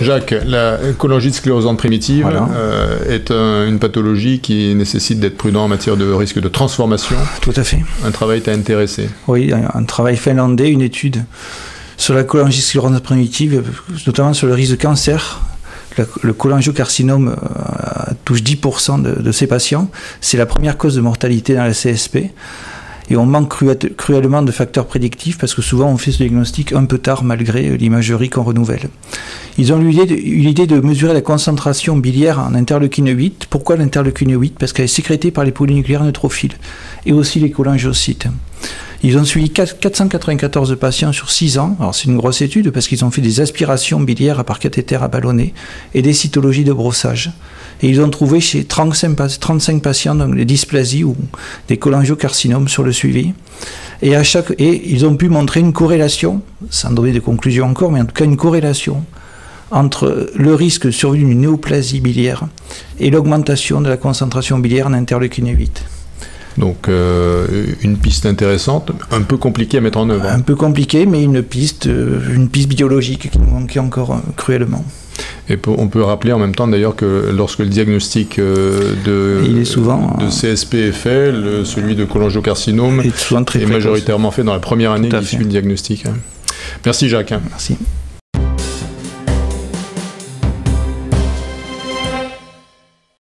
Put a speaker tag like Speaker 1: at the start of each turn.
Speaker 1: Jacques, la cholangite sclérosante primitive
Speaker 2: voilà.
Speaker 1: Est une pathologie qui nécessite d'être prudent en matière de risque de transformation.
Speaker 2: Tout à fait.
Speaker 1: Un travail t'a intéressé.
Speaker 2: Oui, un travail finlandais, une étude sur la cholangite sclérosante primitive, notamment sur le risque de cancer. Le cholangiocarcinome touche 10% de ces patients. C'est la première cause de mortalité dans la CSP. Et on manque cruellement de facteurs prédictifs parce que souvent on fait ce diagnostic un peu tard malgré l'imagerie qu'on renouvelle. Ils ont eu l'idée de mesurer la concentration biliaire en interleukine 8. Pourquoi l'interleukine 8? Parce qu'elle est sécrétée par les polynucléaires neutrophiles et aussi les cholangiocytes. Ils ont suivi 494 patients sur 6 ans. Alors c'est une grosse étude parce qu'ils ont fait des aspirations biliaires par cathéter à ballonnet et des cytologies de brossage. Et ils ont trouvé chez 35 patients donc des dysplasies ou des cholangiocarcinomes sur le suivi. Et ils ont pu montrer une corrélation, sans donner de conclusion encore, mais en tout cas une corrélation entre le risque de survenue d'une néoplasie biliaire et l'augmentation de la concentration biliaire en interleukine 8.
Speaker 1: Donc une piste intéressante, un peu compliquée à mettre en œuvre.
Speaker 2: Un peu compliquée, mais une piste biologique qui nous manquait encore cruellement.
Speaker 1: Et on peut rappeler en même temps d'ailleurs que lorsque le diagnostic de CSP est fait, celui de cholangiocarcinome est majoritairement fait dans la première année qui suit le diagnostic. Merci Jacques.
Speaker 2: Merci.